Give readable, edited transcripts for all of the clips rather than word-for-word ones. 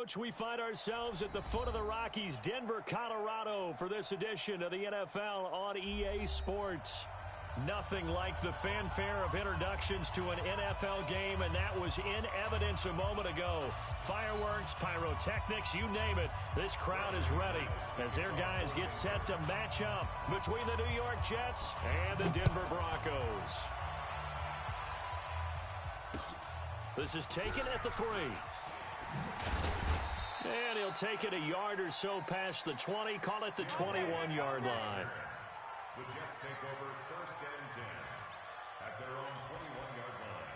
Coach, we find ourselves at the foot of the Rockies, Denver, Colorado, for this edition of the NFL on EA Sports. Nothing like the fanfare of introductions to an NFL game, and that was in evidence a moment ago. Fireworks, pyrotechnics, you name it. This crowd is ready as their guys get set to match up between the New York Jets and the Denver Broncos. This is taken at the 3. And he'll take it a yard or so past the 20, call it the 21-yard line. The Jets take over 1st and 10 at their own 21-yard line.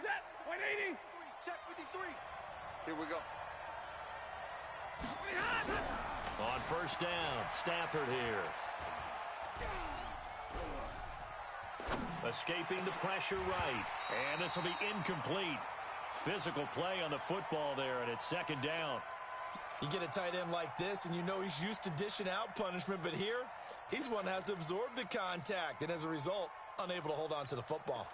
Set, 180. Check 53. Here we go. On 1st down, Stafford here. Escaping the pressure right. And this will be incomplete. Physical play on the football there, and it's 2nd down. You get a tight end like this, and you know he's used to dishing out punishment, but here, he's one that has to absorb the contact, and as a result, unable to hold on to the football.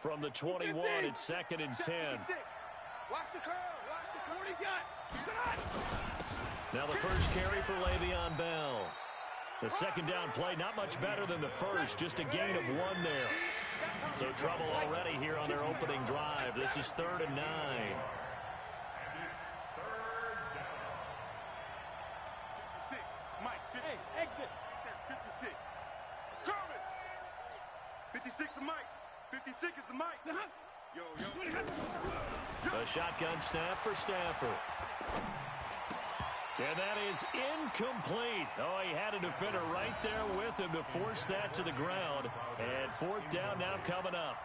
From the 21, it's 2nd and 10. Watch the curl. Watch the curl. What he got? Now the first carry for Le'Veon Bell. The 2nd down play, not much better than the first, just a gain of 1 there. So trouble already here on their opening drive. This is 3rd and 9. And it's 3rd down. 56. Mike, 50. Hey, exit. 56. Kermit. 56 to Mike. 56 is the Mike. Yo. A shotgun snap for Stafford. And that is incomplete. Oh, he had a defender right there with him to force that to the ground. And 4th down now coming up.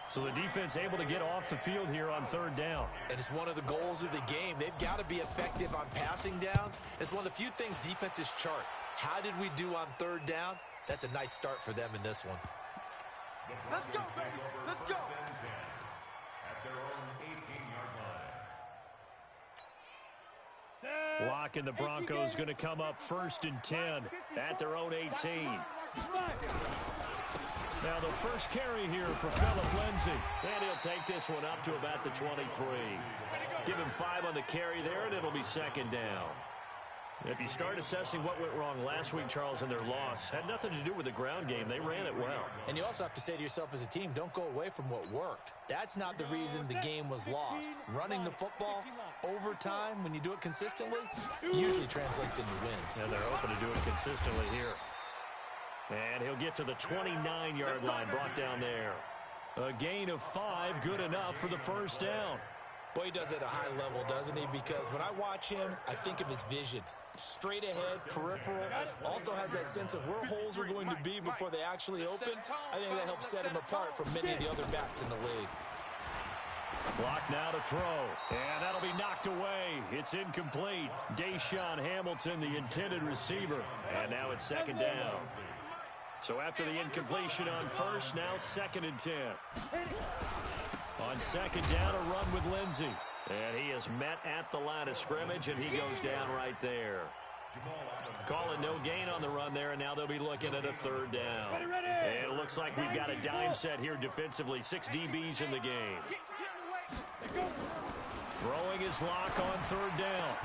So the defense able to get off the field here on 3rd down. And it's one of the goals of the game. They've got to be effective on passing downs. It's one of the few things defenses chart. How did we do on 3rd down? That's a nice start for them in this one. Let's go, baby. Let's go. At their own 18-yard line. Lock and the Broncos going to come up 1st and 10 at their own 18. Now the first carry here for Phillip Lindsay. And he'll take this one up to about the 23. Give him 5 on the carry there, and it'll be 2nd down. If you start assessing what went wrong last week, Charles, in their loss, had nothing to do with the ground game. They ran it well. And you also have to say to yourself as a team, don't go away from what worked. That's not the reason the game was lost. Running the football over time, when you do it consistently, usually translates into wins. And they're hoping to do it consistently here. And he'll get to the 29-yard line, brought down there. A gain of 5, good enough for the 1st down. Boy, he does it at a high level, doesn't he? Because when I watch him, I think of his vision. Straight ahead, peripheral, also has that sense of where holes are going to be before they actually open. I think that helps set him apart from many of the other backs in the league. Block now to throw, and that'll be knocked away. It's incomplete. Deshaun Hamilton, the intended receiver, and now it's 2nd down. So after the incompletion on 1st, now 2nd and 10. On 2nd down, a run with Lindsay. And he is met at the line of scrimmage, and he goes down right there. Calling no gain on the run there, and now they'll be looking at a 3rd down. And it looks like we've got a dime set here defensively. 6 DBs in the game. Throwing his lock on 3rd down.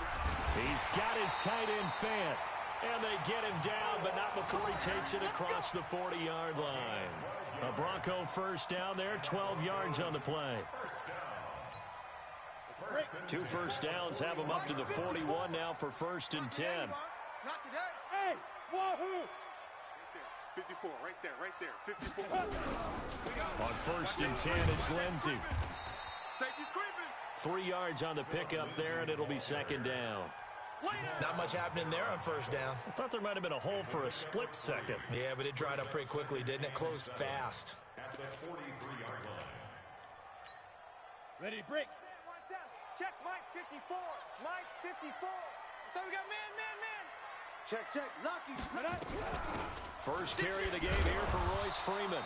He's got his tight end Fant. And they get him down, but not before he takes it across the 40-yard line. A Bronco 1st down there, 12 yards on the play. 2 1st downs have him up to the 41 now for 1st and 10. Not today. Hey, wahoo! 54, right there, 54. On 1st and 10, it's Lindsay. Safety's creeping. 3 yards on the pickup there, and it'll be 2nd down. Not much happening there on 1st down. I thought there might have been a hole for a split second. Yeah, but it dried up pretty quickly, didn't it? Closed fast. At the 43-yard line. Ready to break. Check, Mike 54. Mike 54. So we got man. Check. Lucky. First carry of the game here for Royce Freeman.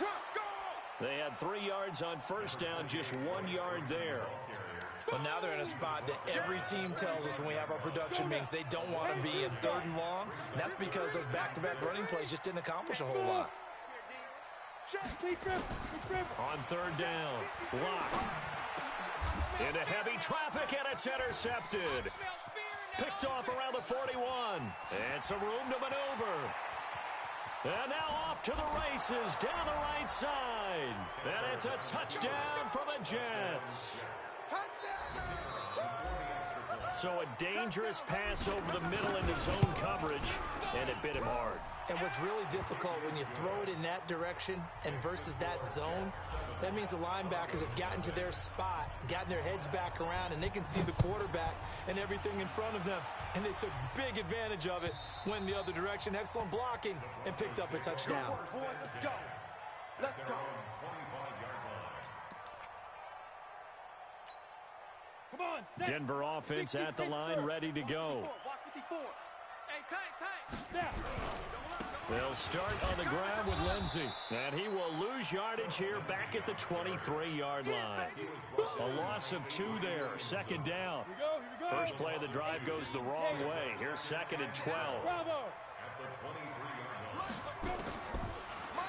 They had 3 yards on 1st down, just 1 yard there. Well, now they're in a spot that every team tells us when we have our production meetings they don't want to be in 3rd and long. And that's because those back-to-back running plays just didn't accomplish a whole lot. On 3rd down, block. Into heavy traffic, and it's intercepted. Picked off around the 41. And some room to maneuver. And now off to the races down the right side. And it's a touchdown for the Jets. So a dangerous pass over the middle into zone coverage, and it bit him hard. And what's really difficult when you throw it in that direction and versus that zone, that means the linebackers have gotten to their spot, gotten their heads back around, and they can see the quarterback and everything in front of them. And they took big advantage of it, went the other direction, excellent blocking, and picked up a touchdown. Let's go. Let's go. Come on, set. Denver offense at the line, ready to go. Watch 54. Hey, tight. Snap. They'll start on the ground with Lindsey. And he will lose yardage here back at the 23-yard line. A loss of 2 there, 2nd down. Here we go. First play of the drive goes the wrong way. Here's 2nd and 12. Bravo.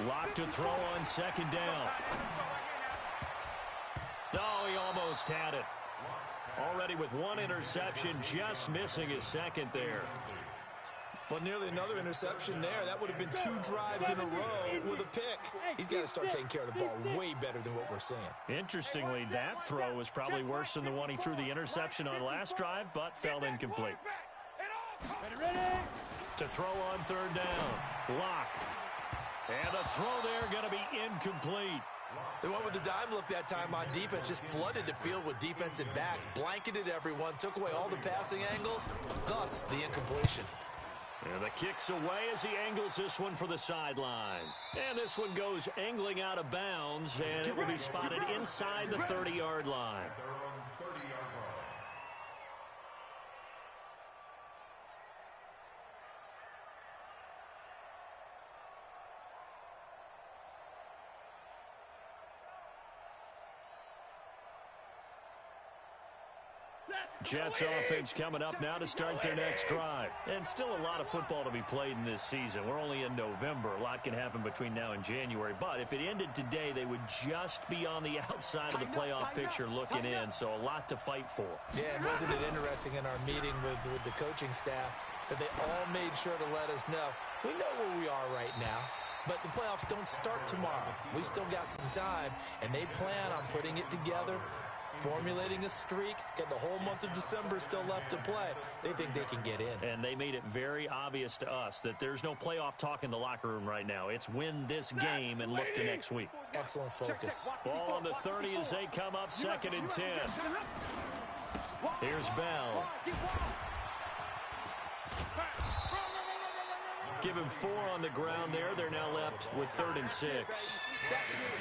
Lock to throw on 2nd down. Oh, he almost had it. Already with 1 interception, just missing his 2nd there. Well, nearly another interception there. That would have been 2 drives in a row with a pick. He's got to start taking care of the ball way better than what we're seeing. Interestingly, that throw was probably worse than the one he threw the interception on last drive, but fell incomplete. Ready. To throw on 3rd down. Lock. And the throw there going to be incomplete. They went with the dime look that time on defense, just flooded the field with defensive backs, blanketed everyone, took away all the passing angles, thus the incompletion. And the kick's away as he angles this one for the sideline. And this one goes angling out of bounds, and it will be spotted inside the 30-yard line. Jets offense coming up now to start their next drive. And still a lot of football to be played in this season. We're only in November. A lot can happen between now and January. But if it ended today, they would just be on the outside of the playoff picture looking in. So a lot to fight for. Yeah, and wasn't it interesting in our meeting with the coaching staff that they all made sure to let us know, we know where we are right now. But the playoffs don't start tomorrow. We still got some time, and they plan on putting it together, formulating a streak, got the whole month of December still left to play. They think they can get in. And they made it very obvious to us that there's no playoff talk in the locker room right now. It's win this game and look to next week. Excellent focus. Ball on the 30 as they come up 2nd and 10. Here's Bell. Give him 4 on the ground there. They're now left with 3rd and 6.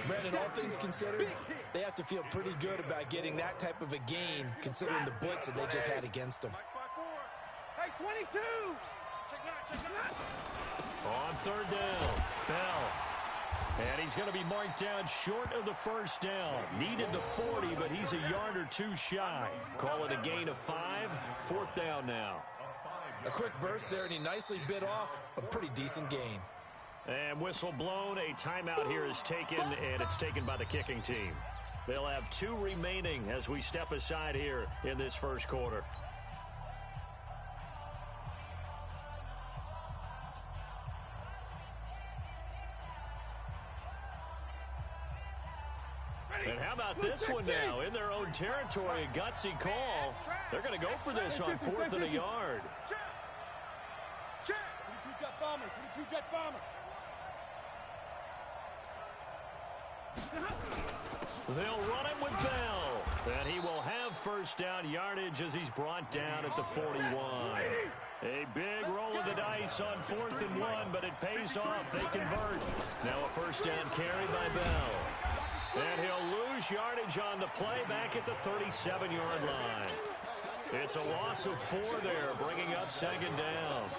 Brandon, all things considered, they have to feel pretty good about getting that type of a gain, considering the blitz that they just had against them. Hey, 22. On 3rd down, Bell. And he's going to be marked down short of the 1st down. Needed the 40, but he's a yard or 2 shy. Call it a gain of 5. 4th down now. A quick burst there, and he nicely bit off a pretty decent gain. And whistle blown. A timeout here is taken, and it's taken by the kicking team. They'll have 2 remaining as we step aside here in this first quarter. And how about this one now? In their own territory, a gutsy call. They're going to go for this on 4th and a yard. 22 Jet Bomber. 22 Jet Bomber. They'll run it with Bell. And he will have 1st down yardage as he's brought down at the 41. A big roll of the dice on 4th and 1, but it pays off. They convert. Now a 1st down carry by Bell. And he'll lose yardage on the play back at the 37-yard line. It's a loss of 4 there, bringing up 2nd down.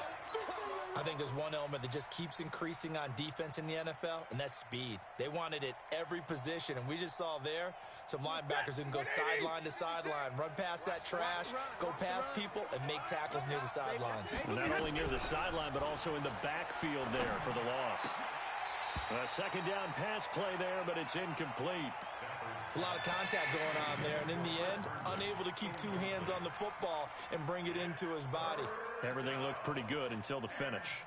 I think there's one element that just keeps increasing on defense in the NFL, and that's speed. They want it at every position, and we just saw there some linebackers who can go sideline to sideline, run past that trash, go past people, and make tackles near the sidelines. Not only near the sideline, but also in the backfield there for the loss. A second down pass play there, but it's incomplete. It's a lot of contact going on there, and in the end, unable to keep two hands on the football and bring it into his body. Everything looked pretty good until the finish.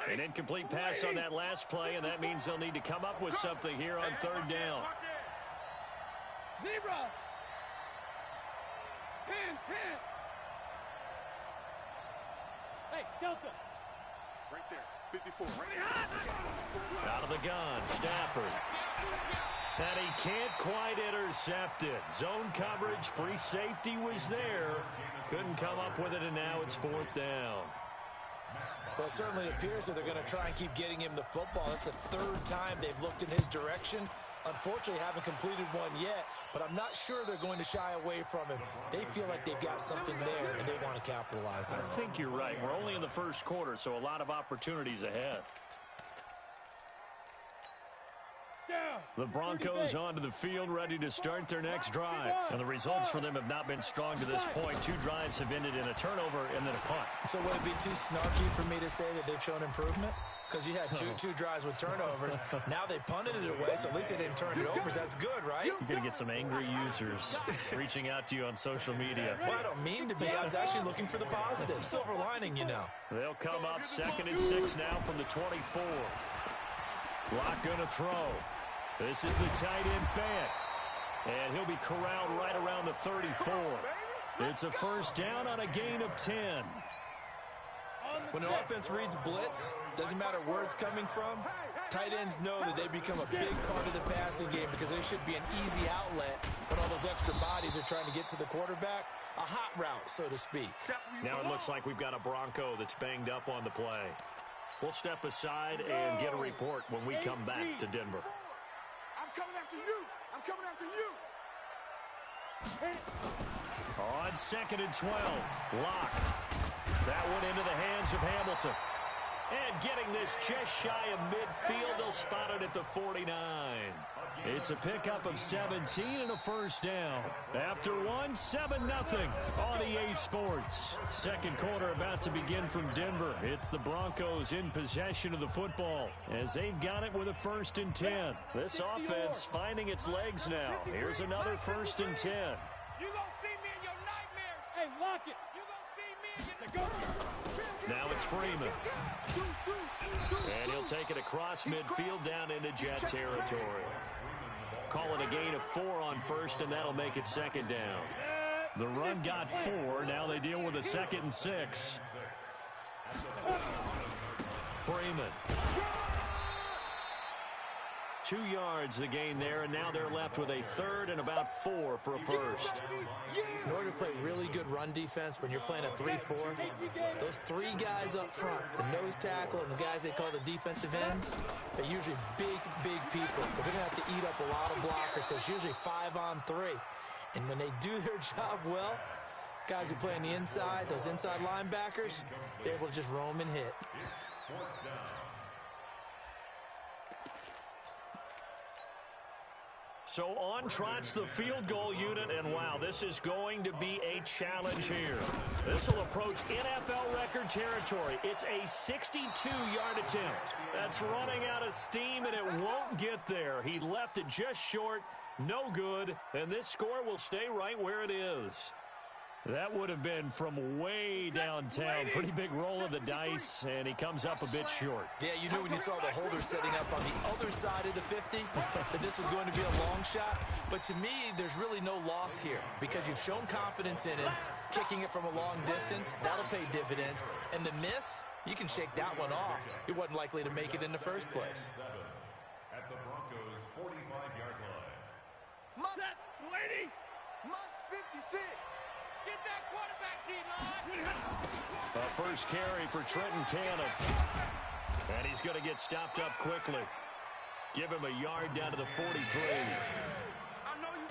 An incomplete pass on that last play, and that means they'll need to come up with something here on third down. Zebra. 10. Hey, Delta. Right there. 54. Out of the gun, Stafford. And he can't quite intercept it. Zone coverage, free safety was there. Couldn't come up with it, and now it's fourth down. Well, it certainly appears that they're going to try and keep getting him the football. That's the third time they've looked in his direction. Unfortunately, haven't completed one yet, but I'm not sure they're going to shy away from him. They feel like they've got something there, and they want to capitalize on it. I think you're right. We're only in the first quarter, so a lot of opportunities ahead. The Broncos onto the field, ready to start their next drive. And the results for them have not been strong to this point. 2 drives have ended in a turnover and then a punt. So would it be too snarky for me to say that they've shown improvement? Because you had two drives with turnovers. Now they punted it away, so at least they didn't turn it over. So that's good, right? You're going to get some angry users reaching out to you on social media. Well, I don't mean to be. I was actually looking for the positive. Silver lining, you know. They'll come up 2nd and 6 now from the 24. Locke going to throw. This is the tight end Fant. And he'll be corralled right around the 34. It's a first down on a gain of 10. When an offense reads blitz, doesn't matter where it's coming from, tight ends know that they become a big part of the passing game because there should be an easy outlet when all those extra bodies are trying to get to the quarterback. A hot route, so to speak. Now it looks like we've got a Bronco that's banged up on the play. We'll step aside and get a report when we come back to Denver. I'm coming after you. I'm coming after you. On 2nd and 12, Locke. That one into the hands of Hamilton. And getting this just shy of midfield, they'll spot it at the 49. It's a pickup of 17 and a first down. After one, 7-0 on EA Sports. Second quarter about to begin from Denver. It's the Broncos in possession of the football as they've got it with a 1st and 10. This offense finding its legs now. Here's another 1st and 10. You gonna see me in your nightmares. Hey, lock it. You gonna see me in your... Now it's Freeman. And he'll take it across midfield down into Jet territory. Call it a gain of 4 on 1st, and that'll make it 2nd down. The run got 4. Now they deal with a 2nd and 6. Freeman. 2 yards the gain there, and now they're left with a 3rd and about 4 for a first. In order to play really good run defense when you're playing a 3-4, those 3 guys up front, the nose tackle and the guys they call the defensive ends, they're usually big people because they're going to have to eat up a lot of blockers because it's usually 5 on 3. And when they do their job well, guys who play on the inside, those inside linebackers, they're able to just roam and hit. So on trots the field goal unit, and wow, this is going to be a challenge here. This will approach NFL record territory. It's a 62-yard attempt. That's running out of steam, and it won't get there. He left it just short, no good, and this score will stay right where it is. That would have been from way downtown. Pretty big roll of the dice, and he comes up a bit short. Yeah, you knew when you saw the holder setting up on the other side of the 50 that this was going to be a long shot. But to me, there's really no loss here because you've shown confidence in it. Kicking it from a long distance, that'll pay dividends. And the miss, you can shake that one off. He wasn't likely to make it in the first place. At the Broncos' 45-yard line. Set, lady. Mott's 56. Get that quarterback, D-line. A first carry for Trenton Cannon. And he's going to get stopped up quickly. Give him a yard down to the 43.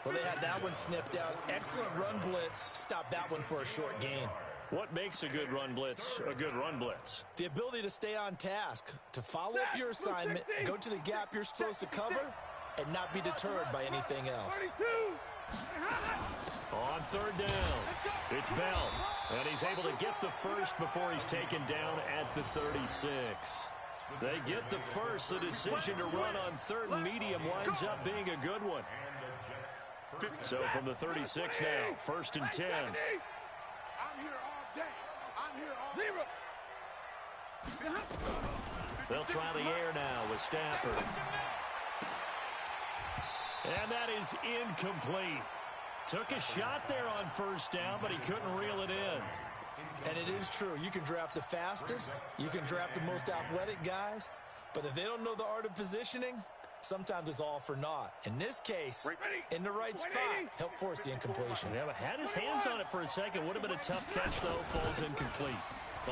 Well, they had that one sniffed out. Excellent run blitz. Stop that one for a short gain. What makes a good run blitz a good run blitz? The ability to stay on task, to follow up your assignment, go to the gap you're supposed to cover, and not be deterred by anything else. On third down, it's Bell, and he's able to get the first before he's taken down at the 36. They get the first. The decision to run on third and medium winds up being a good one. So from the 36 now, first and 10. I'm here all day. I'm here all day. They'll try the air now with Stafford. And that is incomplete. Took a shot there on first down, but he couldn't reel it in. And it is true. You can draft the fastest. You can draft the most athletic guys. But if they don't know the art of positioning, sometimes it's all for naught. In this case, in the right spot, help force the incompletion. Yeah, but had his hands on it for a second. Would have been a tough catch, though. Falls incomplete.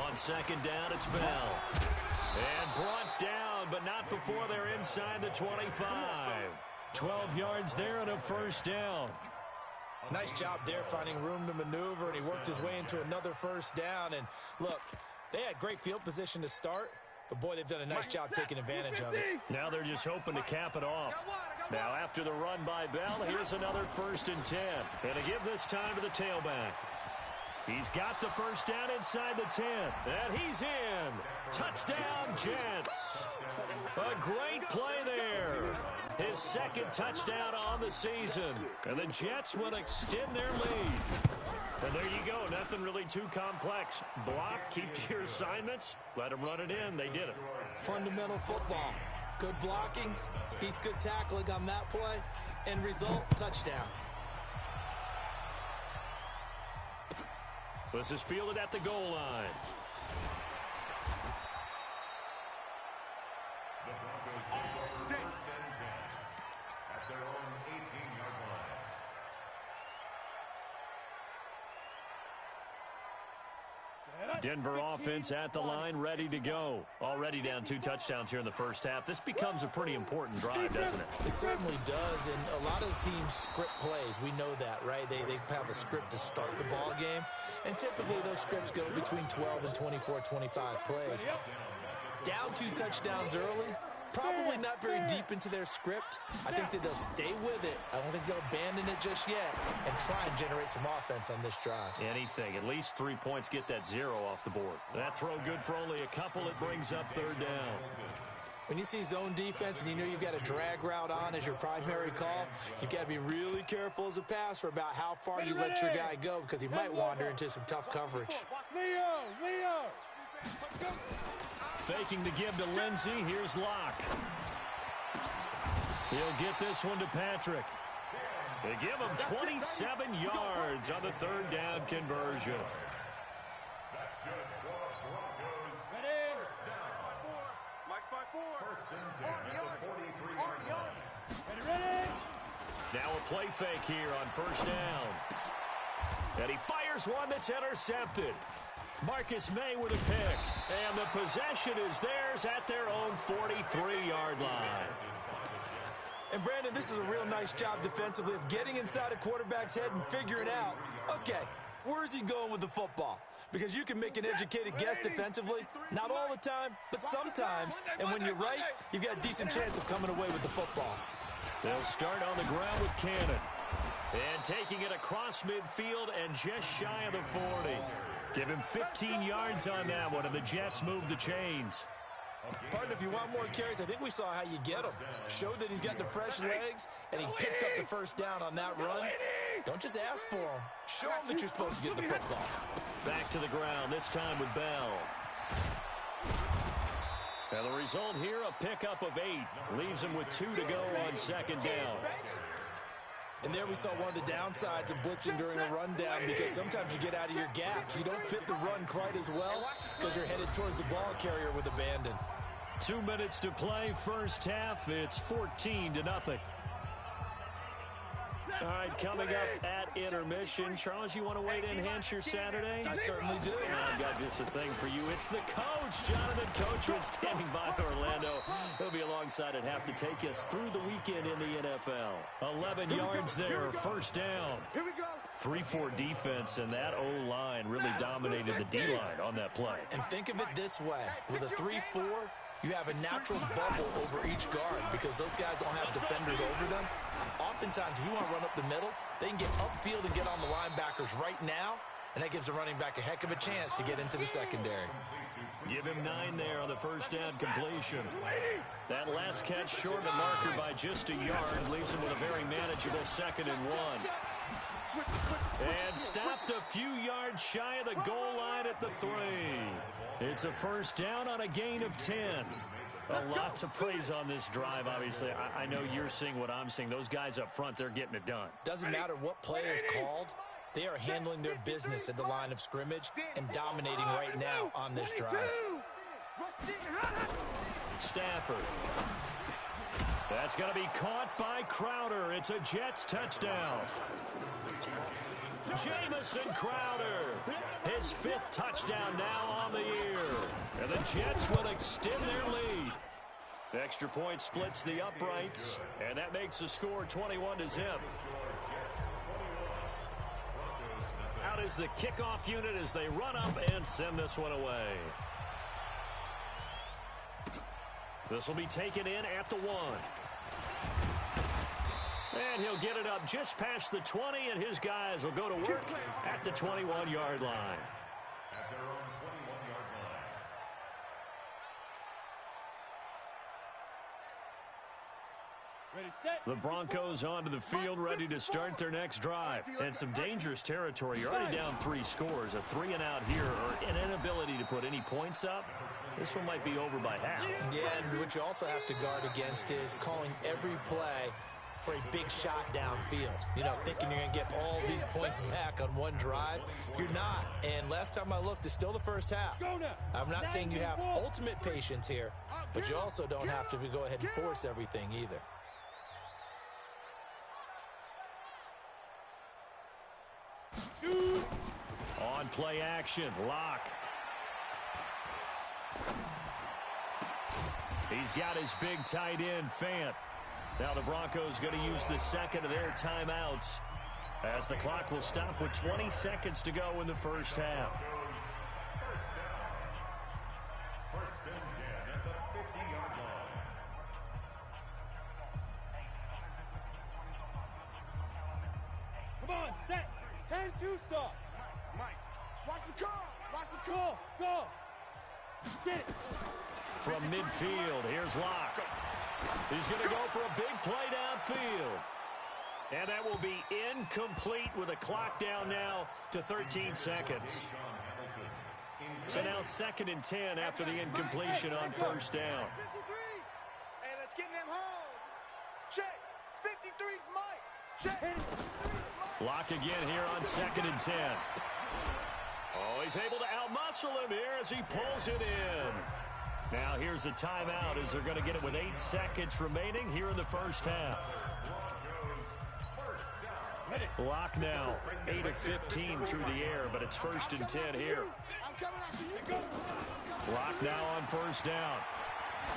On second down, it's Bell. And brought down, but not before they're inside the 25. 12 yards there and a first down. Nice job there finding room to maneuver, and he worked his way into another first down. And look, they had great field position to start, but boy, they've done a nice job taking advantage of it. Now they're just hoping to cap it off. Now after the run by Bell, here's another first and 10. And to give this time to the tailback. He's got the first down inside the 10. And he's in. Touchdown, Jets. A great play there. His second touchdown on the season. And the Jets will extend their lead. And there you go. Nothing really too complex. Block, keep to your assignments, let them run it in. They did it. Fundamental football. Good blocking, beats good tackling on that play. End result, touchdown. This is fielded at the goal line. The Broncos take over first and 10 at their own 18-yard line. Denver offense at the line, ready to go. Already down 2 touchdowns here in the first half. This becomes a pretty important drive, doesn't it? It certainly does, and a lot of teams script plays. We know that, right? They have a script to start the ball game, and typically those scripts go between 12 and 24, 25 plays. Down 2 touchdowns early, probably not very deep into their script. I think that they'll stay with it. I don't think they'll abandon it just yet and try and generate some offense on this drive. Anything. At least 3 points, get that 0 off the board. That throw good for only a couple. It brings up third down. When you see zone defense and you know you've got a drag route on as your primary call, you've got to be really careful as a passer about how far you let your guy go because he might wander into some tough coverage. Leo! Faking to give to Lindsey. Here's Locke. He'll get this one to Patrick. They give him 27 yards on the third down conversion. That's good for Broncos. First down. Mike's by 4. First and 10 at the 43-yard line. Now a play fake here on first down. And he fires one that's intercepted. Marcus May with a pick. And the possession is theirs at their own 43-yard line. And, Brandon, this is a real nice job defensively of getting inside a quarterback's head and figuring out, okay, where's he going with the football? Because you can make an educated guess defensively, not all the time, but sometimes. And when you're right, you've got a decent chance of coming away with the football. They'll start on the ground with Cannon. And taking it across midfield and just shy of the 40. Give him 15 yards on that one, and the Jets move the chains. Partner, if you want more carries, I think we saw how you get him. Showed that he's got the fresh legs, and he picked up the first down on that run. Don't just ask for him. Show him that you're supposed to get the football. Back to the ground, this time with Bell. And the result here, a pickup of 8. Leaves him with 2 to go on second down. And there we saw one of the downsides of blitzing during a rundown because sometimes you get out of your gaps. You don't fit the run quite as well because you're headed towards the ball carrier with abandon. 2 minutes to play, first half. It's 14-0. All right, coming up at intermission. Charles, you want to wait to enhance your Saturday? I certainly do. I've got just a thing for you. It's the coach, Jonathan Coachman, standing by Orlando. He'll be alongside at half to take us through the weekend in the NFL. 11 yards there, first down. Here we go. 3-4 defense, and that O-line really dominated the D-line on that play. And think of it this way. With a 3-4, you have a natural bubble over each guard because those guys don't have defenders over them. Oftentimes, if you want to run up the middle, they can get upfield and get on the linebackers right now, and that gives the running back a heck of a chance to get into the secondary. Give him 9 there on the first down completion. That last catch short of the marker by just a yard leaves him with a very manageable 2nd and 1. And stopped a few yards shy of the goal line at the 3. It's a first down on a gain of 10. A lot to praise on this drive, obviously. I know you're seeing what I'm seeing. Those guys up front, they're getting it done. Doesn't matter what play is called. They are handling their business at the line of scrimmage and dominating right now on this drive. Stafford. That's going to be caught by Crowder. It's a Jets touchdown. Jamison Crowder, his 5th touchdown now on the year. And the Jets will extend their lead. The extra point splits the uprights, and that makes the score 21-0. Out is the kickoff unit as they run up and send this one away. This will be taken in at the 1. And he'll get it up just past the 20, and his guys will go to work at the 21-yard line. At their own 21-yard line. Ready, set. The Broncos onto the field, ready to start their next drive. And some dangerous territory. You're already down 3 scores. A 3-and-out here, or an inability to put any points up. This one might be over by half. Yeah, and what you also have to guard against is calling every play for a big shot downfield. You know, thinking you're going to get all these points back on one drive. You're not. And last time I looked, it's still the first half. I'm not saying you have ultimate patience here, but you also don't have to go ahead and force everything either. On play action, Locke. He's got his big tight end, Fant. Now the Broncos going to use the 2nd of their timeouts as the clock will stop with 20 seconds to go in the first half. First and 10 at the 50-yard line. Come on, set. 10-2 stop. Mike, watch the call. Watch the Go, go. Get it. From midfield, here's Locke. He's going to go for a big play downfield. And that will be incomplete with a clock down now to 13 seconds. So now 2nd and 10 after the incompletion on first down. 53. Hey, let's get in them holes. Check. 53's Mike. Check. Locke again here on 2nd and 10. Oh, he's able to outmuscle him here as he pulls it in. Now here's a timeout as they're going to get it with 8 seconds remaining here in the first half. Locke now 8 of 15 through the air, but it's 1st and 10 here. Locke now on first down.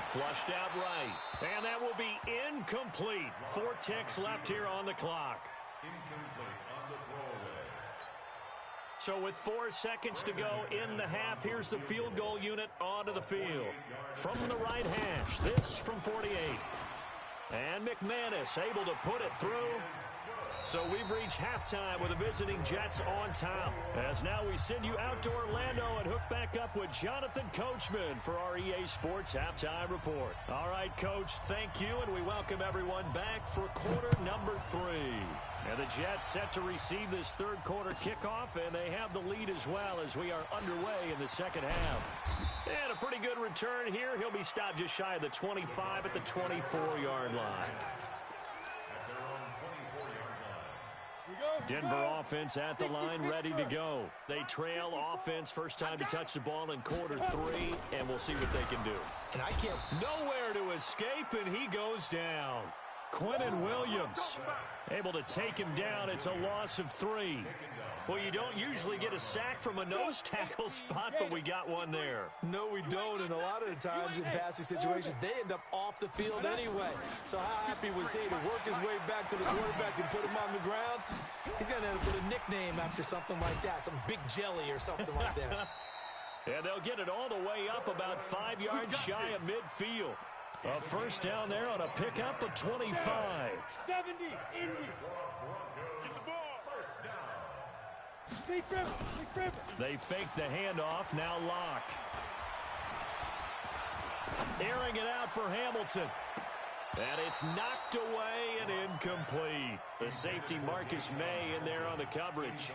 Flushed out right. And that will be incomplete. 4 ticks left here on the clock. Incomplete on the throwaway. So with 4 seconds to go in the half, here's the field goal unit onto the field. From the right hash, this from 48. And McManus able to put it through. So we've reached halftime with the visiting Jets on top. As now we send you out to Orlando and hook back up with Jonathan Coachman for our EA Sports Halftime Report. All right, Coach, thank you, and we welcome everyone back for quarter number 3. And the Jets set to receive this 3rd quarter kickoff, and they have the lead as well as we are underway in the 2nd half. And a pretty good return here. He'll be stopped just shy of the 25 at the 24-yard line. Denver offense at the line, ready to go. They trail offense, first time to touch the ball in quarter 3, and we'll see what they can do. And I can't... Nowhere to escape, and he goes down. Quinnen Williams able to take him down. It's a loss of 3. Well, you don't usually get a sack from a nose tackle spot, but we got one there. No, we don't, and a lot of the times in passing situations, they end up off the field anyway. So how happy was he to work his way back to the quarterback and put him on the ground? He's going to end up with a nickname after something like that, some Big Jelly or something like that. And they'll get it all the way up about 5 yards shy of midfield. A first down there on a pickup of 25. 70, Indy. Get the ball. First down. They fake the handoff. Now Locke. Airing it out for Hamilton. And it's knocked away and incomplete. The safety Marcus May in there on the coverage.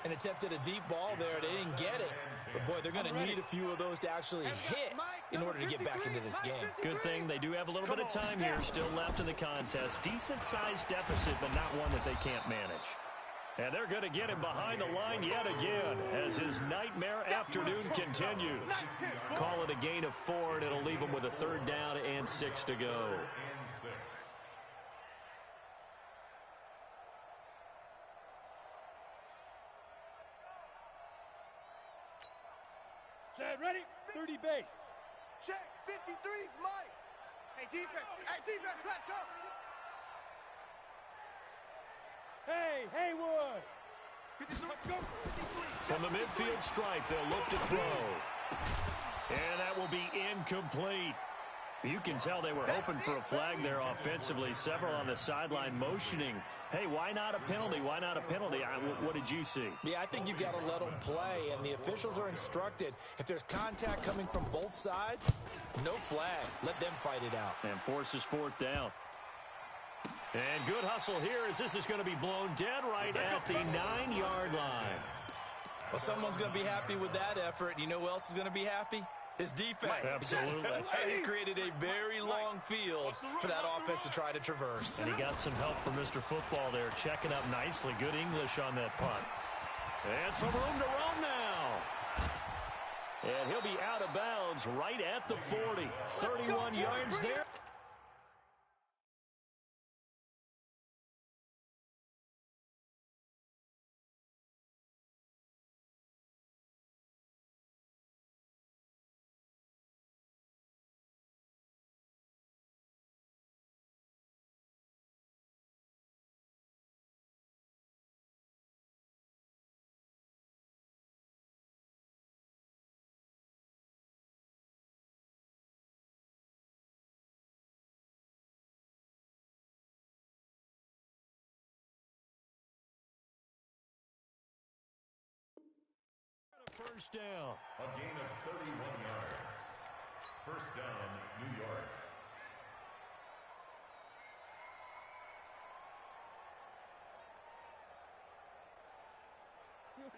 And attempted a deep ball there. They didn't get it. But, boy, they're going to need a few of those to actually hit in order to get back into this game. Good thing they do have a little bit of time here still left in the contest. Decent-sized deficit, but not one that they can't manage. And they're going to get him behind the line yet again as his nightmare afternoon continues. Call it a gain of 4, and it'll leave him with a 3rd down and 6 to go. Set, ready, 30 base. Check, 53's Mike. Hey, defense, let's go. Hey, Haywood. From the midfield stripe, they'll look to throw. And that will be incomplete. You can tell they were hoping for a flag there offensively. Several on the sideline motioning. Hey, why not a penalty? Why not a penalty? What did you see? Yeah, I think you've got to let them play, and the officials are instructed. If there's contact coming from both sides, no flag. Let them fight it out. And forces 4th down. And good hustle here as this is going to be blown dead right at the 9-yard line. Well, someone's going to be happy with that effort. You know who else is going to be happy? His defense. Absolutely. He created a very long field for that offense to try to traverse. And he got some help from Mr. Football there, checking up nicely. Good English on that punt. And some room to roam now. And he'll be out of bounds right at the 40. 31 yards there. First down. A gain of 31 yards. First down, New York.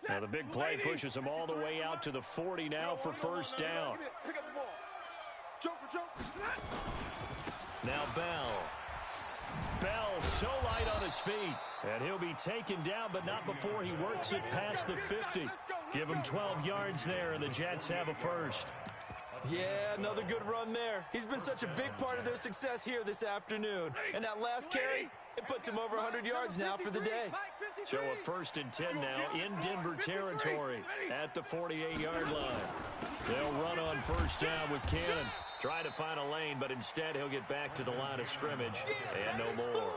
Now the big play pushes him all the way out to the 40 now for first down. Pick up the ball. Joker. Now Bell. Bell so light on his feet. And he'll be taken down, but not before he works it past the 50. Give him 12 yards there, and the Jets have a first. Yeah, another good run there. He's been such a big part of their success here this afternoon. And that last carry, it puts him over 100 yards now for the day. So a 1st and 10 now in Denver territory at the 48-yard line. They'll run on first down with Cannon. Try to find a lane, but instead he'll get back to the line of scrimmage. And no more.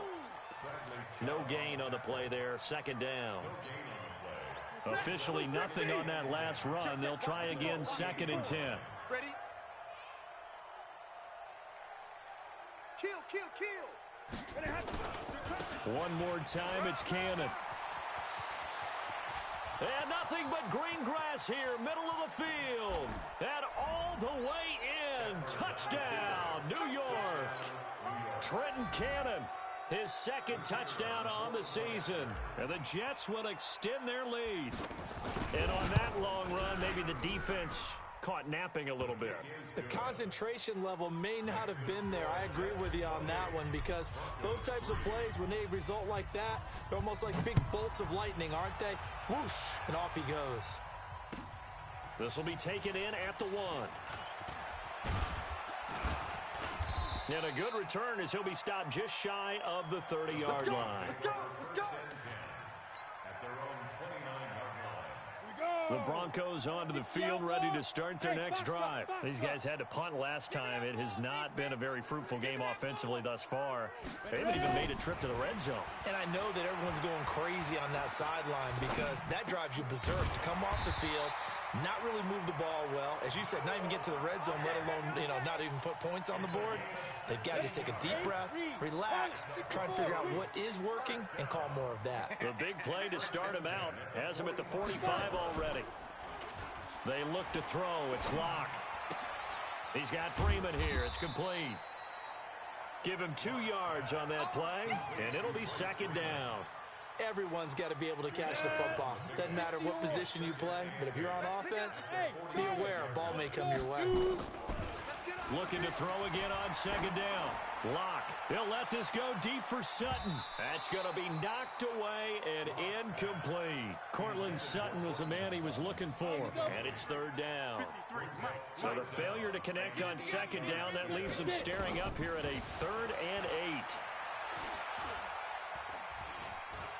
No gain on the play there. 2nd down. Officially nothing on that last run. They'll try again 2nd and 10. Ready? Kill. One more time, it's Cannon. And nothing but green grass here, middle of the field. And all the way in. Touchdown, New York. Trenton Cannon. His 2nd touchdown on the season. And the Jets will extend their lead. And on that long run, maybe the defense caught napping a little bit. The concentration level may not have been there. I agree with you on that one, because those types of plays, when they result like that, they're almost like big bolts of lightning, aren't they? Whoosh, and off he goes. This will be taken in at the 1. And a good return as he'll be stopped just shy of the 30-yard line. Let's go. At their own 29-yard line. The Broncos onto the field, ready to start their next drive. These guys had to punt last time. It has not been a very fruitful game offensively thus far. They haven't even made a trip to the red zone. And I know that everyone's going crazy on that sideline because that drives you berserk to come off the field, not really move the ball well. As you said, not even get to the red zone, let alone, not even put points on the board. They've got to just take a deep breath, relax, try and figure out what is working, and call more of that. The big play to start him out has him at the 45 already. They look to throw. It's Locke. He's got Freeman here. It's complete. Give him 2 yards on that play, and it'll be second down. Everyone's got to be able to catch the football. Doesn't matter what position you play, but if you're on offense, be aware a ball may come your way. Looking to throw again on second down. Locke. He'll let this go deep for Sutton. That's going to be knocked away and incomplete. Cortland Sutton was the man he was looking for, and it's third down. So the failure to connect on second down, that leaves him staring up here at a 3rd and 8.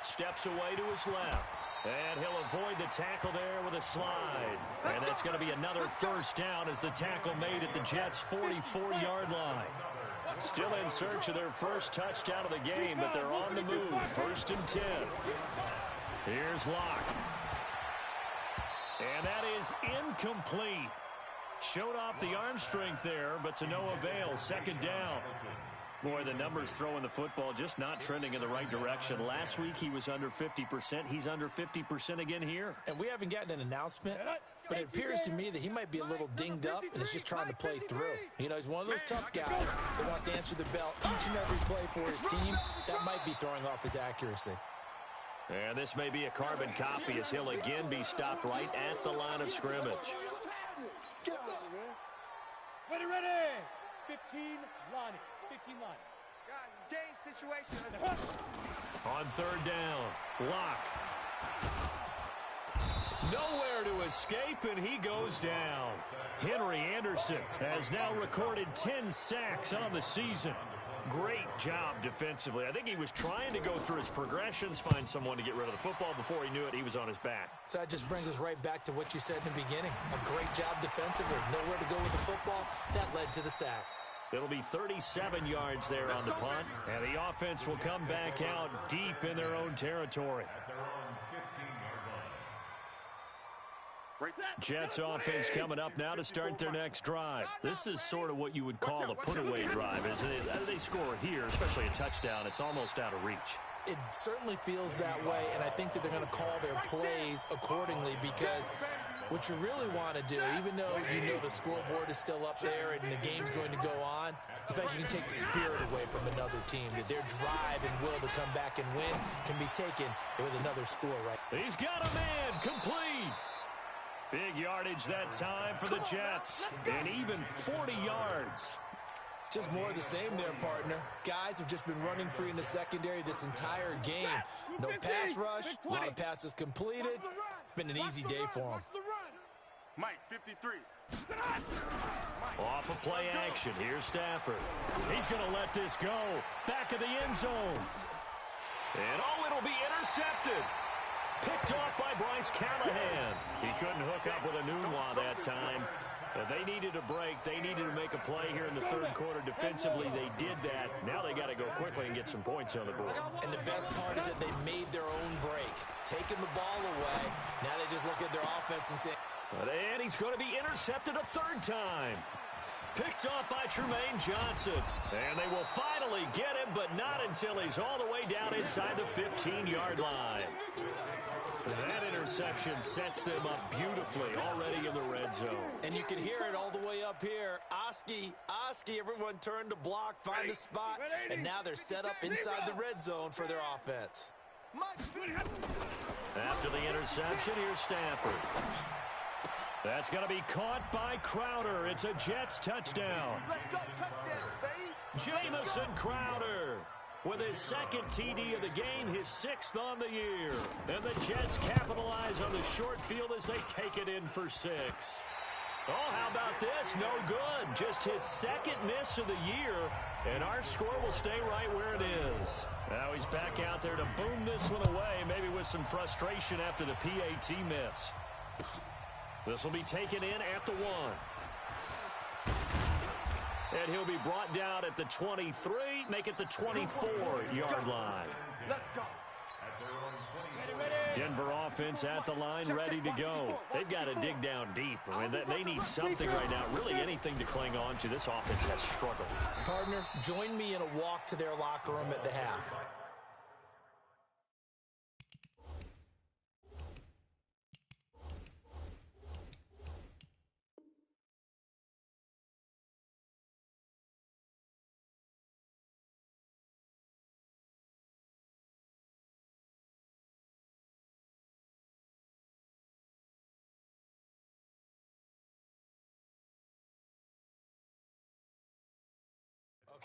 Steps away to his left. And he'll avoid the tackle there with a slide. And that's going to be another first down as the tackle made at the Jets' 44-yard line. Still in search of their first touchdown of the game, but they're on the move. 1st and 10. Here's Locke. And that is incomplete. Showed off the arm strength there, but to no avail. Second down. Boy, the numbers throwing the football just not trending in the right direction. Last week he was under 50%. He's under 50% again here. And we haven't gotten an announcement, but it appears to me that he might be a little dinged up and is just trying to play through. He's one of those tough guys that wants to answer the bell each and every play for his team. That might be throwing off his accuracy. And this may be a carbon copy as he'll again be stopped right at the line of scrimmage. Ready. 15, Lonnie. 15 line. Guys, it's game situation. On third down, Locke. Nowhere to escape, and he goes down. Henry Anderson has now recorded 10 sacks on the season. Great job defensively. I think he was trying to go through his progressions, find someone to get rid of the football. Before he knew it, he was on his back. So that just brings us right back to what you said in the beginning. A great job defensively. Nowhere to go with the football. That led to the sack. It'll be 37 yards there on the punt, and the offense will come back out deep in their own territory. At their own 15-yard line. Jets offense coming up now to start their next drive. This is sort of what you would call a put-away drive, isn't it? They score here, especially a touchdown. It's almost out of reach. It certainly feels that way, and I think that they're going to call their plays accordingly because what you really want to do, even though you know the scoreboard is still up there and the game's going to go on, the fact you can take the spirit away from another team, that their drive and will to come back and win can be taken with another score, right? He's got a man, complete. Big yardage that time for the Jets, and even 40 yards. Just more of the same there, partner. Guys have just been running free in the secondary this entire game. No pass rush, a lot of passes completed. Been an easy day for them. Mike, 53. Off of play action, here's Stafford. He's going to let this go. Back of the end zone. And it'll be intercepted. Picked off by Bryce Callahan. He couldn't hook up with Enunwa that time. They needed a break. They needed to make a play here in the third quarter. Defensively, they did that. Now they got to go quickly and get some points on the board. And the best part is that they made their own break. Taking the ball away. Now they just look at their offense and say... And he's going to be intercepted a third time. Picked off by Trumaine Johnson. And they will finally get him, but not until he's all the way down inside the 15-yard line. That interception sets them up beautifully already in the red zone. And you can hear it all the way up here. Oski, everyone turned to block, find a spot, and now they're set up inside the red zone for their offense. After the interception, here's Stafford. That's going to be caught by Crowder. It's a Jets touchdown. Let's go, touchdown, baby. Jamison Crowder with his second TD of the game, his 6th on the year. And the Jets capitalize on the short field as they take it in for 6. Oh, how about this? No good. Just his second miss of the year, and our score will stay right where it is. Now he's back out there to boom this one away, maybe with some frustration after the PAT miss. This will be taken in at the 1. And he'll be brought down at the 23, make it the 24-yard line. Let's go. Denver offense at the line, ready to go. They've got to dig down deep. I mean, they need something right now, really anything to cling on to. This offense has struggled. Partner, join me in a walk to their locker room at the half.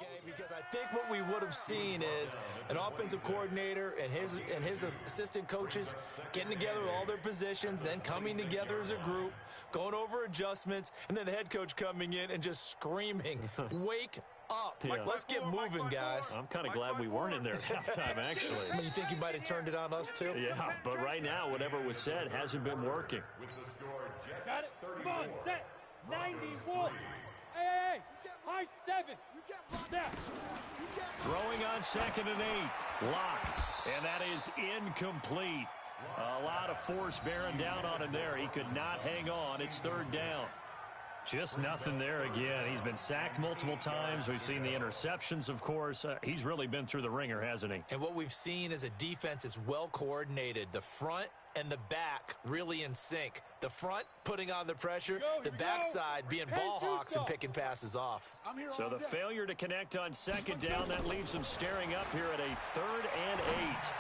Okay, because I think what we would have seen is an offensive coordinator and his assistant coaches getting together with all their positions, then coming together as a group, going over adjustments, and then the head coach coming in and just screaming, "Wake up. Yeah. Let's get moving, guys." I'm kind of glad we weren't in there at halftime, actually. You think you might have turned it on us, too? Yeah, but right now, whatever was said hasn't been working. Got it? Come on, set. 91. Hey, high 7. There. Throwing on 2nd and 8. Lock. And that is incomplete. A lot of force bearing down on him there. He could not hang on. It's 3rd down. Just nothing there again. He's been sacked multiple times. We've seen the interceptions, of course. He's really been through the ringer, hasn't he? And what we've seen is a defense that's well coordinated. The front and the back really in sync. The front putting on the pressure, the backside being ball hawks and picking passes off. So the failure to connect on 2nd down, that leaves him staring up here at a 3rd and 8.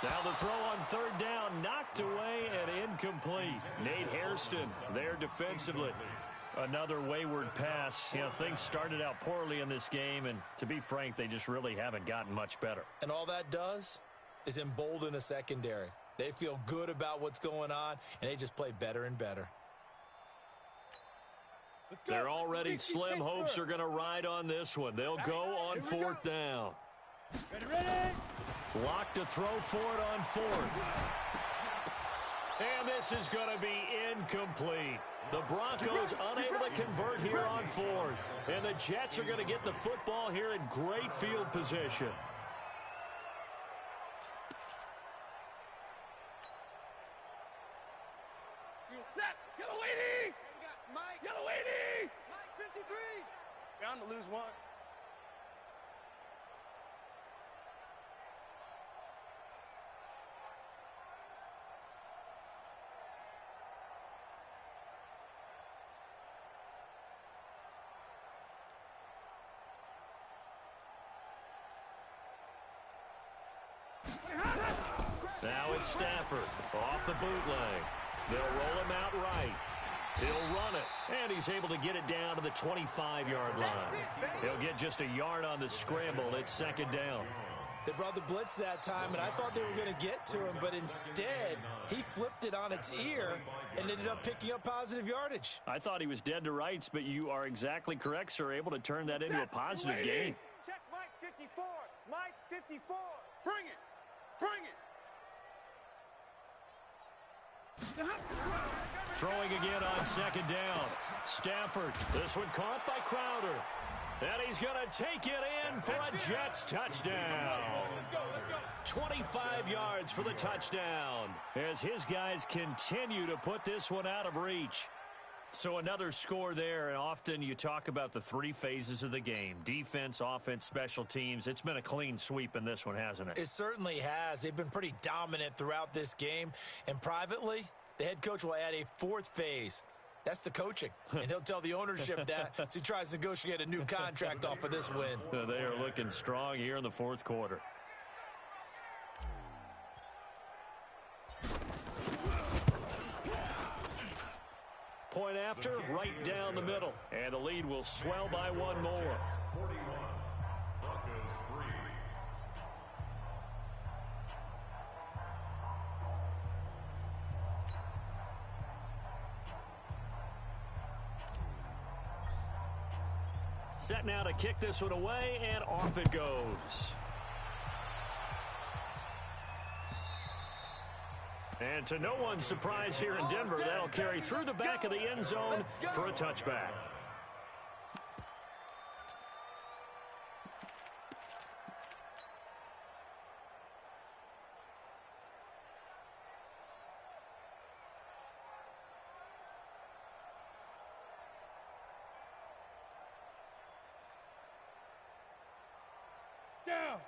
Now the throw on 3rd down, knocked away and incomplete. Nate Hairston there defensively. Another wayward pass. You know, things started out poorly in this game, and to be frank, they just really haven't gotten much better. And all that does is embolden a secondary. They feel good about what's going on, and they just play better and better. They're already slim hopes are going to ride on this one. They'll go on 4th down. Ready? Lock to throw for it on 4th. And this is going to be incomplete. The Broncos unable to convert here on 4th. And the Jets are going to get the football here in great field position. Set. Yellow 80. Yellow 80. Mike 53. Bound to lose 1. Now it's Stafford off the bootleg. They'll roll him out right. He'll run it, and he's able to get it down to the 25-yard line. He'll get just a yard on the scramble. It's 2nd down. They brought the blitz that time, and I thought they were going to get to him, but instead, he flipped it on its ear and ended up picking up positive yardage. I thought he was dead to rights, but you are exactly correct, sir, able to turn that into a positive gain. Check Mike 54. Mike 54. Bring it. Bring it. Throwing again on 2nd down. Stafford, this one caught by Crowder. And he's going to take it in for a Jets touchdown. 25 yards for the touchdown as his guys continue to put this one out of reach. So another score there, and often you talk about the 3 phases of the game. Defense, offense, special teams. It's been a clean sweep in this one, hasn't it? It certainly has. They've been pretty dominant throughout this game. And privately, the head coach will add a 4th phase. That's the coaching. And he'll tell the ownership that as he tries to negotiate a new contract off of this win. They are looking strong here in the 4th quarter. Point after, right down the middle. And the lead will swell by 1 more. 41. Broncos 3. Set now to kick this one away, and off it goes. And to no one's surprise here in Denver, that'll carry through the back of the end zone for a touchback.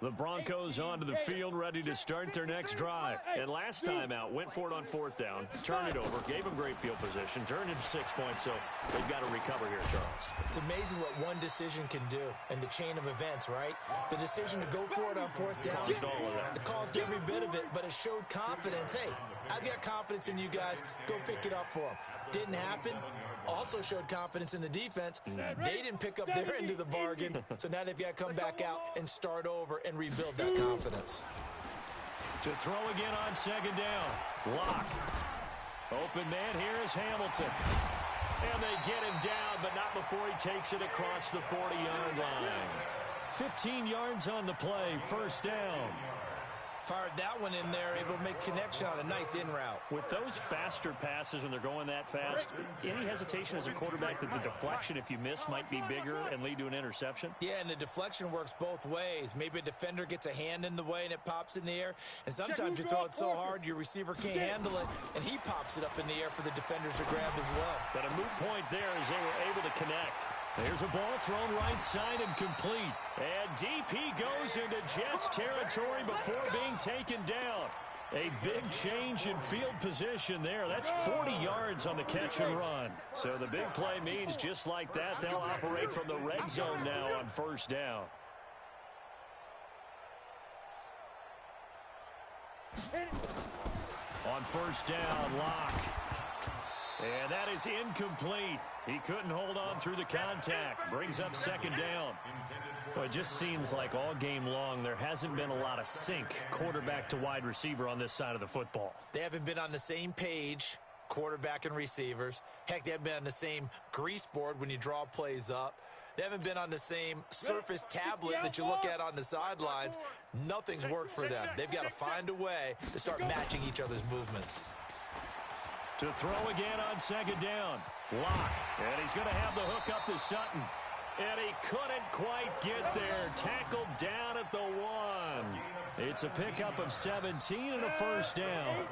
The Broncos onto the field, ready to start their next drive. And last time out, went for it on fourth down, turned it over, gave them great field position, turned it 6 points, so they've got to recover here, Charles. It's amazing what one decision can do in the chain of events, right? The decision to go for it on fourth down. Caused all of that. It caused every bit of it, but it showed confidence. Hey, I've got confidence in you guys. Go pick it up for them. Didn't happen. Also showed confidence in the defense. They didn't pick up their end of the bargain, so now they've got to come back out and start over and rebuild that confidence. To throw again on second down. Lock. Open man here is Hamilton. And they get him down, but not before he takes it across the 40-yard line. 15 yards on the play, first down. Fired that one in there, able to make connection on a nice in route. With those faster passes when they're going that fast, any hesitation as a quarterback that the deflection, if you miss, might be bigger and lead to an interception? Yeah, and the deflection works both ways. Maybe a defender gets a hand in the way and it pops in the air. And sometimes you throw it so hard your receiver can't handle it, and he pops it up in the air for the defenders to grab as well. But a moot point there as they were able to connect. There's a ball thrown right side and complete. And deep he goes into Jets territory before being taken down. A big change in field position there. That's 40 yards on the catch and run. So the big play means just like that, they'll operate from the red zone now on first down. On first down, Lock. And that is incomplete. He couldn't hold on through the contact. Brings up second down. Well, it just seems like all game long there hasn't been a lot of sync quarterback to wide receiver on this side of the football. They haven't been on the same page, quarterback and receivers. Heck, they haven't been on the same grease board when you draw plays up. They haven't been on the same Surface tablet that you look at on the sidelines. Nothing's worked for them. They've got to find a way to start matching each other's movements. To throw again on second down. Lock. And he's going to have the hook up to Sutton. And he couldn't quite get there. Tackled down at the 1. It's a pickup of 17 and a first down.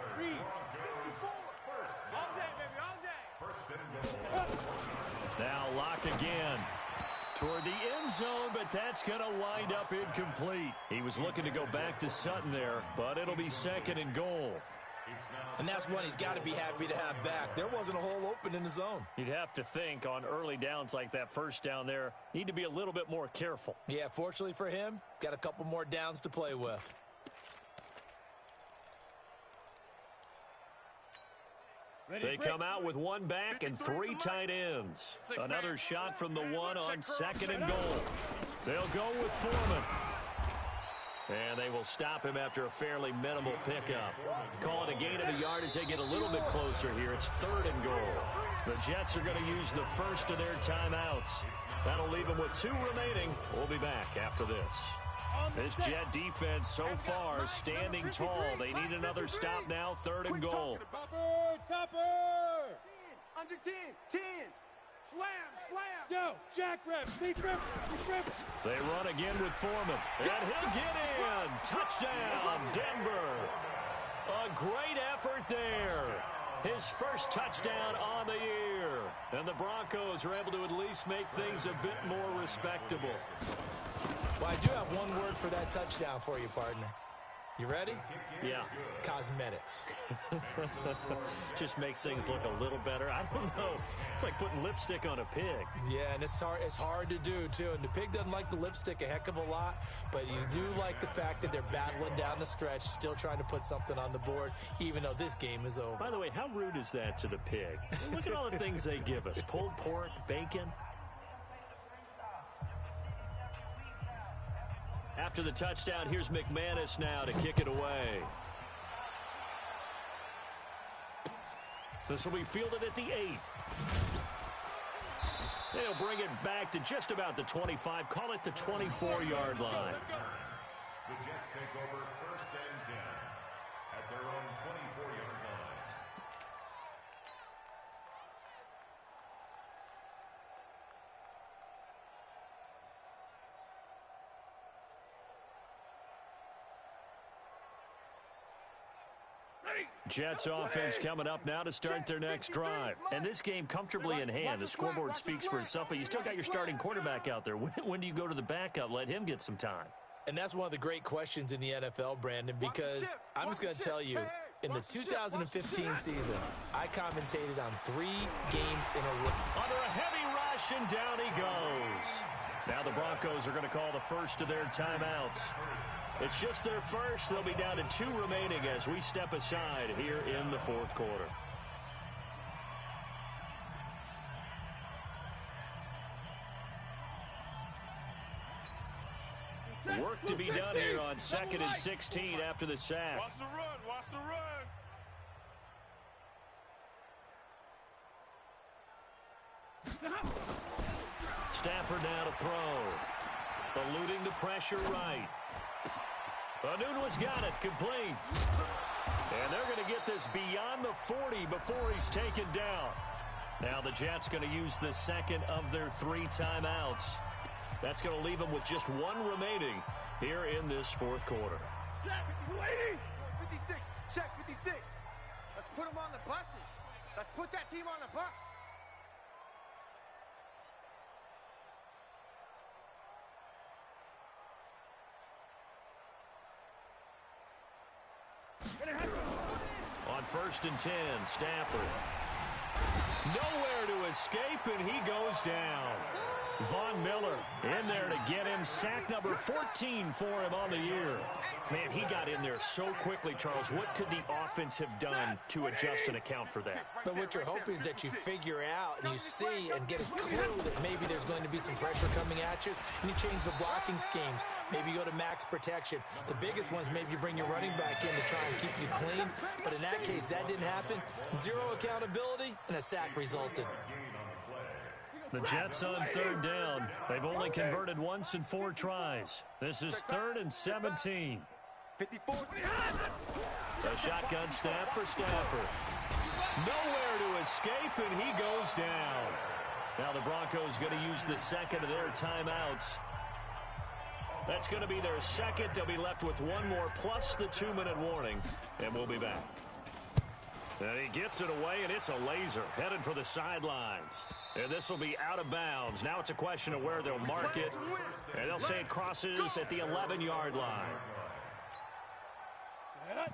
Now Lock again. Toward the end zone, but that's going to wind up incomplete. He was looking to go back to Sutton there, but it'll be second and goal. And that's one he's got to be happy to have back. There wasn't a hole open in the zone. You'd have to think on early downs like that first down there, need to be a little bit more careful. Yeah, fortunately for him, got a couple more downs to play with. They come out with one back and 3 tight ends. Another shot from the 1 on second and goal. They'll go with Foreman. And they will stop him after a fairly minimal pickup. Call it a gain of a yard as they get a little bit closer here. It's third and goal. The Jets are going to use the first of their timeouts. That'll leave them with 2 remaining. We'll be back after this. This Jet defense so far standing tall. They need another stop now, third and goal. Topper! Under 10, 10. Slam, slam. Yo, Jack rep, deep rep, They run again with Foreman. And he'll get in. Touchdown, Denver. A great effort there. His first touchdown on the year. And the Broncos are able to at least make things a bit more respectable. Well, I do have one word for that touchdown for you, partner. You ready? Yeah. Cosmetics. Just makes things look a little better. I don't know. It's like putting lipstick on a pig. Yeah, and it's hard to do, too. And the pig doesn't like the lipstick a heck of a lot, but you do like the fact that they're battling down the stretch, still trying to put something on the board, even though this game is over. By the way, how rude is that to the pig? Look at all the things they give us. Pulled pork, bacon. After the touchdown, here's McManus now to kick it away. This will be fielded at the 8. They'll bring it back to just about the 25. Call it the 24-yard line. The Jets take over 1st and 10 at their own 24-yard line. Jets offense coming up now to start their next drive. And this game comfortably in hand. The scoreboard speaks for itself, but you still got your starting quarterback out there. When do you go to the backup? Let him get some time. And that's one of the great questions in the NFL, Brandon, because I'm just going to tell you, in the 2015 season, I commentated on 3 games in a row. Under a heavy rush, and down he goes. Now the Broncos are going to call the first of their timeouts. It's just their first. They'll be down to 2 remaining as we step aside here in the 4th quarter. Work to be done here on 2nd and 16 after the sack. Watch the run. Watch the run. Stafford now to throw. Eluding the pressure right. Anunwa's got it, complete. And they're going to get this beyond the 40 before he's taken down. Now the Jets going to use the 2nd of their 3 timeouts. That's going to leave them with just 1 remaining here in this 4th quarter. Check 56. Check 56. Let's put them on the buses. Let's put that team on the bus. On 1st and 10, Stafford. Nowhere to escape, and he goes down. Von Miller in there to get him. Sack number 14 for him on the year. Man, he got in there so quickly, Charles. What could the offense have done to adjust and account for that? But what you're hoping is that you figure out and you see and get a clue that maybe there's going to be some pressure coming at you, and you change the blocking schemes. Maybe you go to max protection. The biggest ones, maybe you bring your running back in to try and keep you clean. But in that case, that didn't happen. 0 accountability, and a sack resulted. The Jets on 3rd down. They've only converted once in 4 tries. This is 3rd and 17. 54. A shotgun snap for Stafford. Nowhere to escape, and he goes down. Now the Broncos going to use the 2nd of their timeouts. That's going to be their 2nd. They'll be left with 1 more plus the 2-minute warning, and we'll be back. And he gets it away, and it's a laser headed for the sidelines. And this will be out of bounds. Now it's a question of where they'll mark it. And they'll say it crosses at the 11-yard line.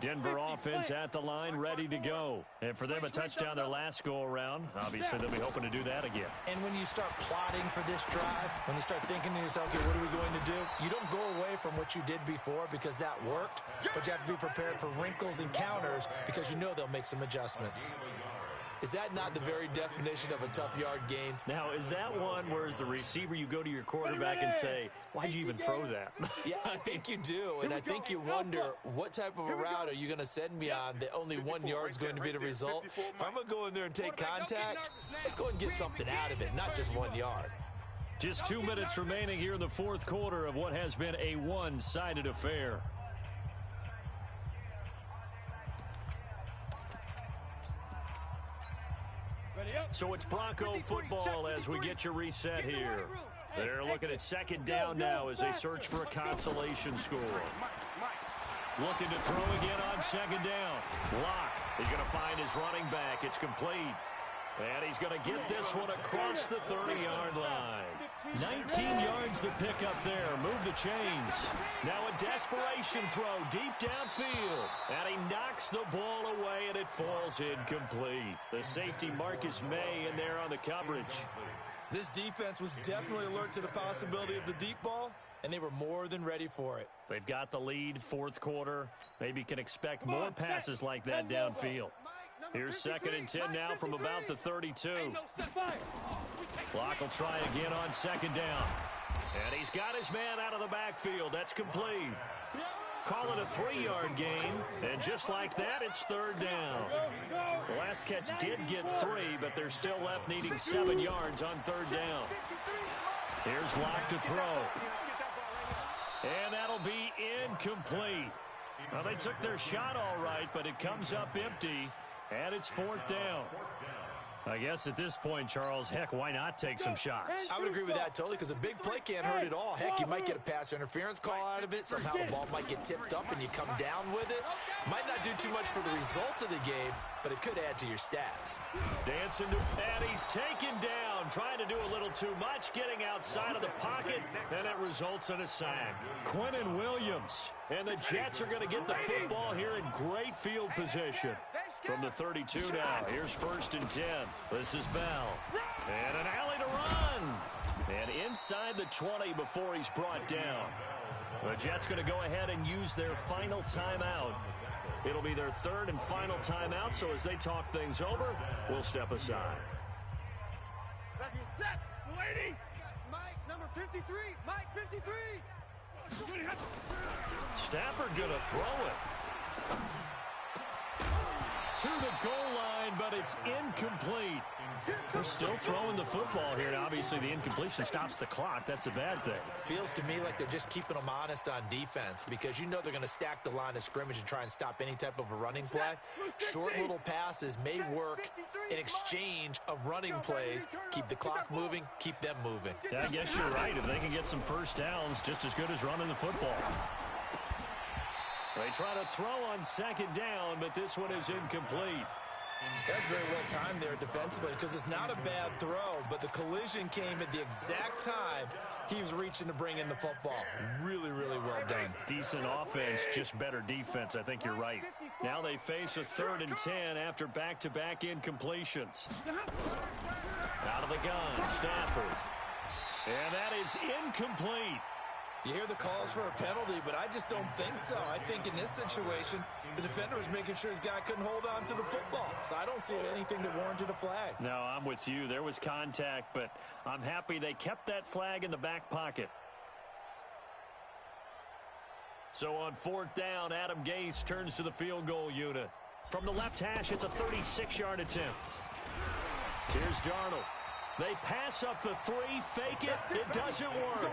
Denver offense at the line, ready to go. And for them, a touchdown their last go-around. Obviously, they'll be hoping to do that again. And when you start plotting for this drive, when you start thinking to yourself, okay, what are we going to do? You don't go away from what you did before because that worked, but you have to be prepared for wrinkles and counters because you know they'll make some adjustments. Is that not the very definition of a tough yard gain? Now, is that one where as the receiver you go to your quarterback and say, why'd you even throw that? Yeah, I think you do. And I think you wonder, what type of a route are you going to send me on that only 1 yard's going to be the result? If I'm going to go in there and take contact, let's go and get something out of it, not just 1 yard. Just 2 minutes remaining here in the 4th quarter of what has been a one-sided affair. So it's Bronco football as we get you reset here. They're looking at 2nd down now as they search for a consolation score. Looking to throw again on 2nd down. Locke is going to find his running back. It's complete. And he's going to get this one across the 30-yard line. 19 yards to pick up there. Move the chains. Now a desperation throw deep downfield. And he knocks the ball away, and it falls incomplete. The safety Marcus May in there on the coverage. This defense was definitely alert to the possibility of the deep ball, and they were more than ready for it. They've got the lead, 4th quarter. Maybe you can expect more passes like that downfield. Here's 2nd and 10 now from about the 32. Locke will try again on 2nd down. And he's got his man out of the backfield. That's complete. Call it a 3-yard gain, and just like that, it's third down. The last catch did get 3, but they're still left needing 7 yards on third down. Here's Locke to throw. And that'll be incomplete. Well, they took their shot all right, but it comes up empty, and it's fourth down. I guess at this point, Charles, heck, why not take some shots? I would agree with that totally, because a big play can't hurt at all. Heck, you might get a pass interference call out of it. Somehow the ball might get tipped up and you come down with it. Might not do too much for the result of the game, but it could add to your stats. Dancing to, and he's taken down, trying to do a little too much, getting outside of the pocket, and it results in a sack. Quinnen Williams, and the Jets are going to get the football here in great field position. From the 32 now, here's 1st and 10. This is Bell. And an alley to run. And inside the 20 before he's brought down. The Jets going to go ahead and use their final timeout. It'll be their 3rd and final timeout, so as they talk things over, we'll step aside. Lady. Mike, number 53. Mike, 53. Stafford going to throw it to the goal line, but it's incomplete. They're still throwing the football here, and obviously the incompletion stops the clock. That's a bad thing. Feels to me like they're just keeping them honest on defense, because you know they're going to stack the line of scrimmage and try and stop any type of a running play. Short little passes may work in exchange of running plays. Keep the clock moving, keep them moving. Yeah, I guess you're right. If they can get some first downs, just as good as running the football. They try to throw on 2nd down, but this one is incomplete. That's very well timed there defensively, because it's not a bad throw, but the collision came at the exact time he was reaching to bring in the football. Really, really well done. Decent offense, just better defense. I think you're right. Now they face a 3rd and 10 after back-to-back incompletions. Out of the gun, Stafford. And that is incomplete. You hear the calls for a penalty, but I just don't think so. I think in this situation, the defender was making sure his guy couldn't hold on to the football. So I don't see anything that warranted a flag. No, I'm with you. There was contact, but I'm happy they kept that flag in the back pocket. So on 4th down, Adam Gase turns to the field goal unit. From the left hash, it's a 36-yard attempt. Here's Darnold. They pass up the 3, fake it, it doesn't work.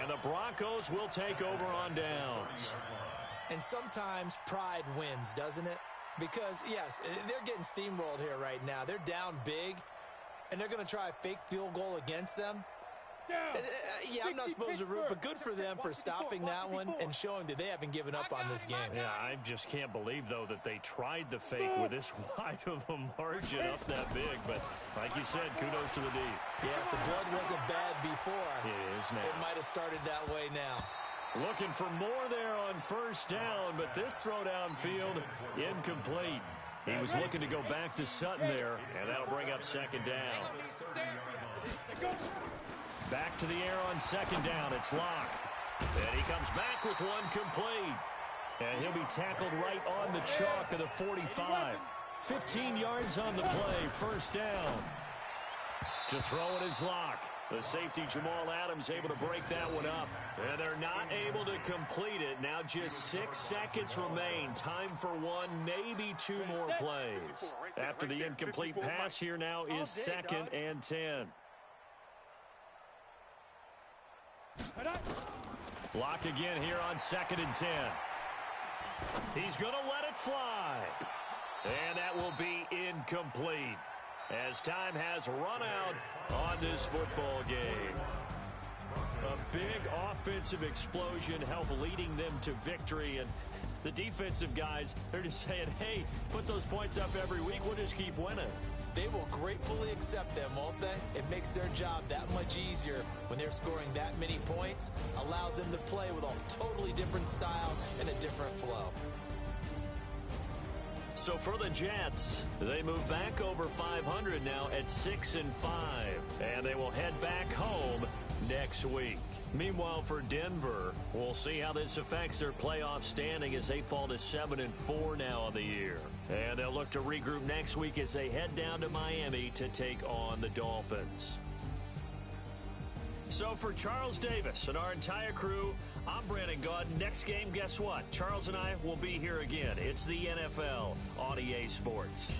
And the Broncos will take over on downs. And sometimes pride wins, doesn't it? Because, yes, they're getting steamrolled here right now. They're down big, and they're going to try a fake field goal against them. Yeah, I'm not supposed to root, but good for them for stopping that one and showing that they haven't given up on this game. Yeah, I just can't believe, though, that they tried the fake with this wide of a margin up that big. But like you said, kudos to the D. Yeah, if the blood wasn't bad before, it is now. It might have started that way now. Looking for more there on 1st down, but this throw downfield, incomplete. He was looking to go back to Sutton there, and that'll bring up 2nd down. Back to the air on 2nd down. It's Locke. And he comes back with one complete. And he'll be tackled right on the chalk of the 45. 15 yards on the play. 1st down. To throw it is Locke. The safety, Jamal Adams, able to break that one up. And they're not able to complete it. Now just 6 seconds remain. Time for 1, maybe 2 more plays. After the incomplete pass, here now is 2nd and 10. Locke again here on 2nd and 10. He's going to let it fly. And that will be incomplete, as time has run out on this football game. A big offensive explosion helped leading them to victory. And the defensive guys, they're just saying, hey, put those points up every week. We'll just keep winning. They will gratefully accept them, won't they? It makes their job that much easier when they're scoring that many points. Allows them to play with a totally different style and a different flow. So for the Jets, they move back over 500 now at 6-5. And they will head back home next week. Meanwhile, for Denver, we'll see how this affects their playoff standing as they fall to 7-4 now on the year. And they'll look to regroup next week as they head down to Miami to take on the Dolphins. So for Charles Davis and our entire crew, I'm Brandon Gaudin. Next game, guess what? Charles and I will be here again. It's the NFL on EA Sports.